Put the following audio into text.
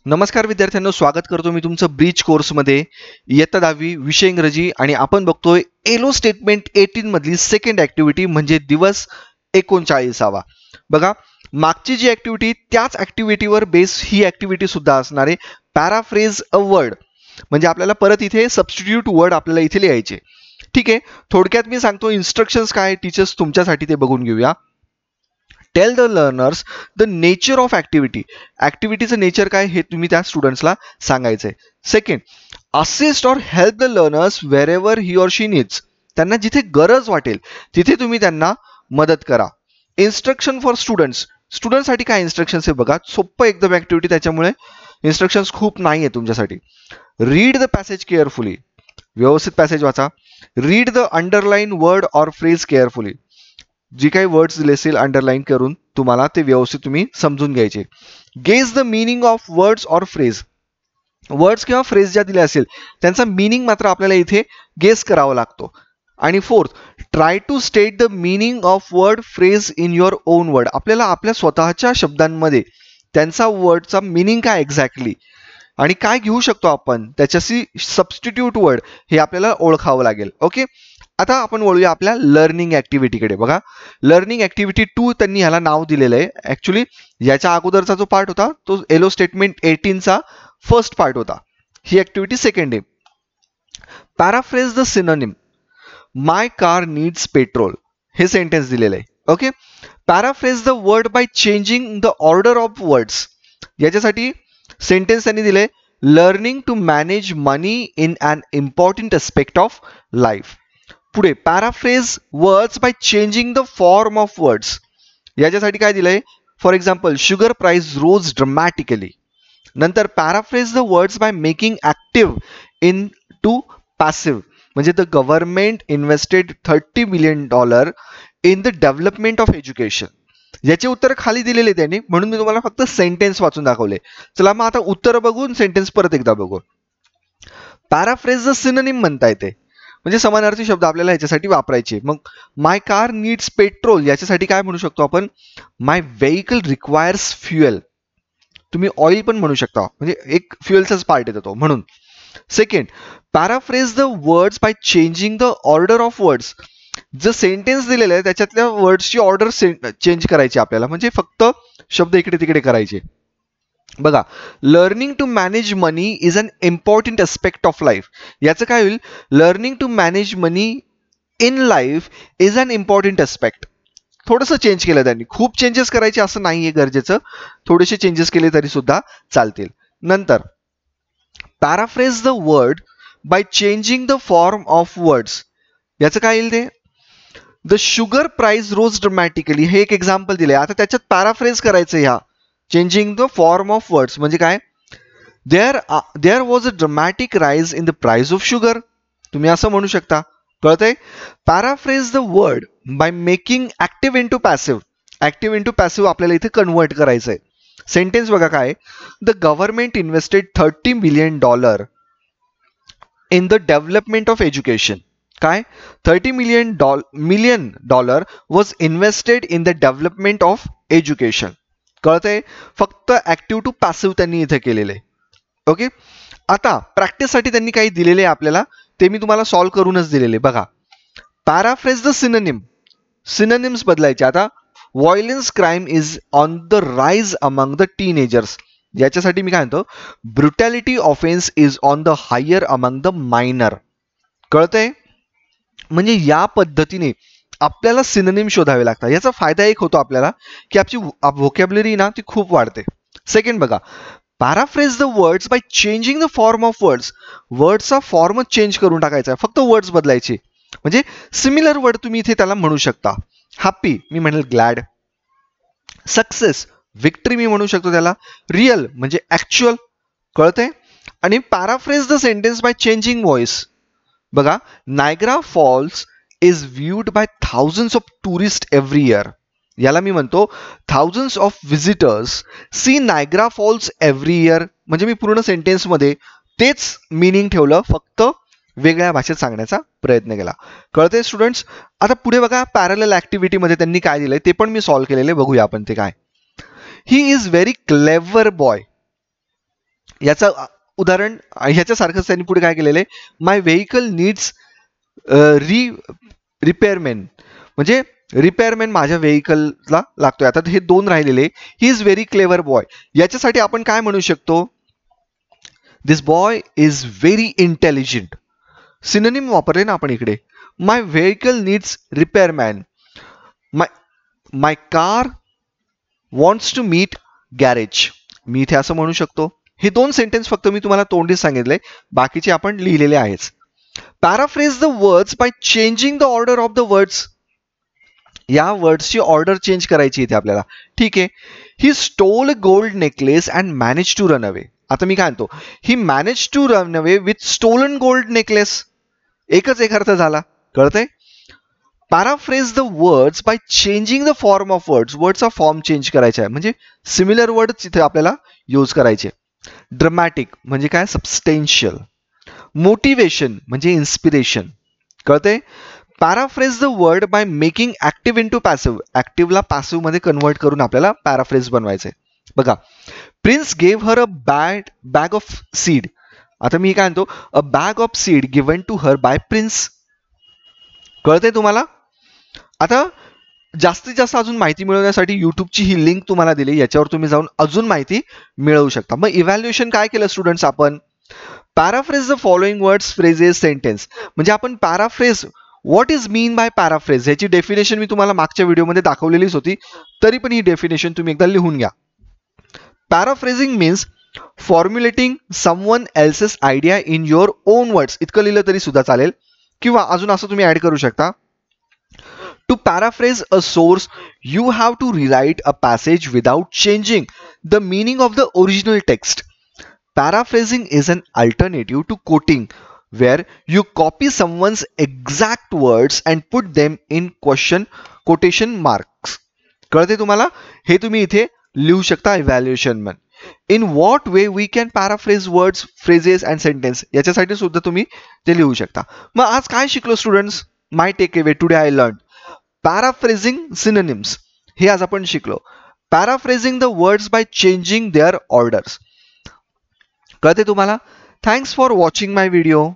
नमस्कार विद्यार्थ्यांनो, स्वागत करतो मी तुमचं ब्रिज कोर्समध्ये. इयत्ता 10वी विषय इंग्रजी आणि आपण बघतोय एलो स्टेटमेंट 18 मधली सेकंड ऍक्टिव्हिटी म्हणजे दिवस 39वा. बघा, मागची जी ऍक्टिव्हिटी त्याच ऍक्टिव्हिटीवर बेस ही ऍक्टिव्हिटी सुद्धा असणार आहे. पॅराफ्रेज अ वर्ड म्हणजे आपल्याला परत इथे सबस्टिट्यूट वर्ड आपल्याला इथे लिहायचे. ठीक आहे, थोडक्यात मी सांगतो इन्स्ट्रक्शन्स काय टीचर्स तुमच्यासाठी ते बघून घेऊया. Tell the learners the nature of activity. ऍक्टिव्हिटीचं नेचर काय हे तुम्ही त्या स्टुडंट्सला सांगायचंय. Second, assist or help the learners wherever he or she needs. त्यांना जिथे गरज वाटेल तिथे तुम्ही त्यांना मदत करा. Instruction for students. स्टुडंटसाठी काय इन्स्ट्रक्शन्स आहे बघा, सोप्पं एकदम ऍक्टिव्हिटी, त्याच्यामुळे इन्स्ट्रक्शन्स खूप नाही आहे तुमच्यासाठी. Read the passage carefully. व्यवस्थित पॅसेज वाचा. Read the underline word or phrase carefully. जी काही वर्ड्स दिले असेल अंडरलाईन करून तुम्हाला ते व्यवस्थित तुम्ही समजून घ्यायचे. Guess the meaning of words or phrase. Words किंवा फ्रेज ज्या दिल्या असेल त्यांचा मिनिंग मात्र आपल्याला इथे गेस करावा लागतो. आणि fourth, try to state the meaning of word phrase in your own word. आपल्याला आपल्या स्वतःच्या शब्दांमध्ये त्यांचा वर्डचा मिनिंग काय एक्झॅक्टली आणि काय घेऊ शकतो आपण त्याच्याशी सबस्टिट्यूट वर्ड हे आपल्याला ओळखावं लागेल. ओके, आता आपण वळूया आपल्या लर्निंग ऍक्टिव्हिटीकडे. बघा, लर्निंग ऍक्टिव्हिटी 2 त्यांनी ह्याला नाव दिलेलं आहे. ऍक्च्युली याच्या अगोदरचा जो पार्ट होता तो एलो स्टेटमेंट 18चा फर्स्ट पार्ट होता. ही ऍक्टिव्हिटी सेकंड आहे. Paraphrase the synonym. My car needs petrol हे सेंटेन्स दिलेलं आहे. Okay, paraphrase the word by changing the order of words. याच्यासाठी सेंटेन्स त्यांनी दिले, learning to manage money in an important aspect of life. पुढे, paraphrase words by changing the form of words. याच्यासाठी काय दिलंय, for example sugar price rose dramatically. नंतर paraphrase the words by making active in to passive म्हणजे the government invested $30 million in the development of education. याचे उत्तर खाली दिलेले त्यांनी, म्हणून मी तुम्हाला फक्त सेंटेन्स वाचून दाखवले. चला मग आता उत्तर बघून सेंटेन्स परत एकदा बघू. पॅराफ्रेज द सिनोनिम म्हणता येते म्हणजे समानार्थी शब्द आपल्याला याच्यासाठी वापरायचे. मग माय कार नीड्स पेट्रोल याच्यासाठी काय म्हणू शकतो आपण, माय व्हेकल रिक्वायर्स फ्युएल. तुम्ही ऑइल पण म्हणू शकता, म्हणजे एक फ्युएलचाच पार्ट येतो तो म्हणून. Second, paraphrase the words by changing the order of words. जे सेंटेन्स दिलेलं आहे त्याच्यातल्या वर्ड्सची ऑर्डर चेंज करायची आपल्याला, म्हणजे फक्त शब्द इकडे तिकडे करायचे. बघा, learning to manage money is an important aspect of life. याचं काय होईल, learning to manage money in life is an important aspect. थोडंसं चेंज केलं त्यांनी, खूप चेंजेस करायचे असं नाहीये गरजेचं, थोडेसे चेंजेस केले तरी सुद्धा चालतील. नंतर paraphrase the word by changing the form of words. याचं काय येईल ते, the sugar price rose dramatically. हे एक एक्झाम्पल दिलंय, आता त्याच्यात पॅराफ्रेज करायचं. ह्या changing the form of words म्हणजे काय, there was a dramatic rise in the price of sugar. तुम्ही असं म्हणू शकता, कळतंय. Paraphrase the word by making active in to passive. Active in to passive आपल्याला इथे कन्वर्ट करायचंय. सेंटेन्स बघा काय, the government invested $30 million in the development of education. काय, $30 million was invested in the development of education. कळतंय, फक्त active to passive त्यांनी इथे केलेलं आहे. ओके, आता प्रॅक्टिससाठी त्यांनी काही दिलेले आहे आपल्याला, ते मी तुम्हाला सॉल्व्ह करूनच दिलेले. बघा, पॅराफ्रेज द सिनोनिम. सिनोनिम्स बदलायचे. आता violence crime is on the rise among the teenagers. याच्यासाठी मी काय म्हणतो, brutality offence is on the higher among the minor. कळतंय, म्हणजे या पद्धतीने आपल्याला सिनोनिम शोधावे लागतात. याचा फायदा एक होतो आपल्याला की आपली व्होकॅब्युलरी ना ती खूप वाढते. सेकंड बघा, paraphrase the words by changing the form of words. वर्ड्सचा फॉर्मच चेंज करून टाकायचा, फक्त वर्ड्स बदलायचे. म्हणजे सिमिलर वर्ड तुम्ही इथे त्याला म्हणू शकता. हॅपी मी म्हणेल ग्लॅड. सक्सेस विक्ट्री मी म्हणू शकतो त्याला. रिअल म्हणजे ऍक्च्युअल. कळतंय. आणि paraphrase the sentence by changing voice. बघा, Niagara falls is viewed by thousands of tourist every year. याला मी म्हणतो thousands of visitors see Niagara falls every year. म्हणजे मी पूर्ण सेंटेन्समध्ये तेच मिनिंग ठेवलं, फक्त वेगळ्या भाषेत सांगण्याचा प्रयत्न केला. कळतंय स्टुडंट्स. आता पुढे बघा, पॅरलल ऍक्टिव्हिटीमध्ये त्यांनी काय दिलंय ते पण मी सॉल्व्ह केलेले, बघूया आपण ते काय. ही इज व्हेरी क्लेव्हर बॉय. याचं उदाहरण ह्याच्यासारखंच त्यांनी पुढे काय केलेलं आहे, माय व्हेकल नीड्स रिपेअरमॅन, म्हणजे रिपेअरमॅन माझ्या व्हेकलला लागतोय. आता हे दोन राहिलेले. He is very clever boy, याच्यासाठी आपण काय म्हणू शकतो, this boy is very intelligent. Synonym वापरले ना आपण इकडे. My vehicle needs repairman, my car wants to meet garage, मी इथे असं म्हणू शकतो. हे दोन सेंटेन्स फक्त मी तुम्हाला तोंडी सांगितले, बाकीचे आपण लिहिलेले आहेच. Paraphrase the words by changing the order of the words, या वर्ड्सची ऑर्डर चेंज करायची इथे आपल्याला. ठीक आहे. He stole a gold necklace and manage to run away. आता मी काय म्हणतो, he manage to run away with stolen gold necklace. एकच एक अर्थ झाला, कळतंय. Paraphrase the words by changing the form of words, वर्डचा फॉर्म चेंज करायचा आहे, म्हणजे सिमिलर वर्ड्स इथे आपल्याला यूज करायचे. ड्रमॅटिक म्हणजे काय, सबस्टेन्शियल. मोटिवेशन म्हणजे इन्स्पिरेशन, कळतंय. Paraphrase the word by making active into passive, ऍक्टिव्हला पॅसिव्ह मध्ये कन्वर्ट करून आपल्याला पॅराफ्रेज बनवायचंय. बघा, prince gave her a bag of seed. आता मी काय म्हणतो, a bag of seed given to her by prince. कळतंय तुम्हाला. आता जास्तीत जास्त अजून माहिती मिळवण्यासाठी युट्यूबची ही लिंक तुम्हाला दिली, याच्यावर तुम्ही जाऊन अजून माहिती मिळवू शकता. मग इव्हॅल्युएशन काय केलं स्टुडंट्स आपण, paraphrase the following words, phrases, sentence. म्हणजे आपण paraphrase, what is mean by paraphrase, ह्याची डेफिनेशन मी तुम्हाला मागच्या व्हिडिओमध्ये दाखवलेलीच होती, तरी पण ही डेफिनेशन तुम्ही एकदा लिहून घ्या. Paraphrasing means formulating someone else's idea in your own words. इतकं लिहिलं तरी सुद्धा चालेल, किंवा अजून असं तुम्ही ऍड करू शकता, to paraphrase a source you have to rewrite a passage without changing the meaning of the original text. Paraphrasing is an alternative to quoting, where you copy someone's exact words and put them in quotation marks. कळते तुम्हाला. हे तुम्ही इथे लिहू शकता evaluation मध्ये. In what way we can paraphrase words, phrases and sentence, याच्यासाठी सुद्धा तुम्ही ते लिहू शकता. मग आज काय शिकलो students, my take away today I learn paraphrasing synonyms. हे आज आपण शिकलो. Paraphrasing the words by changing their orders. कळते तुम्हाला. Thanks for watching my video.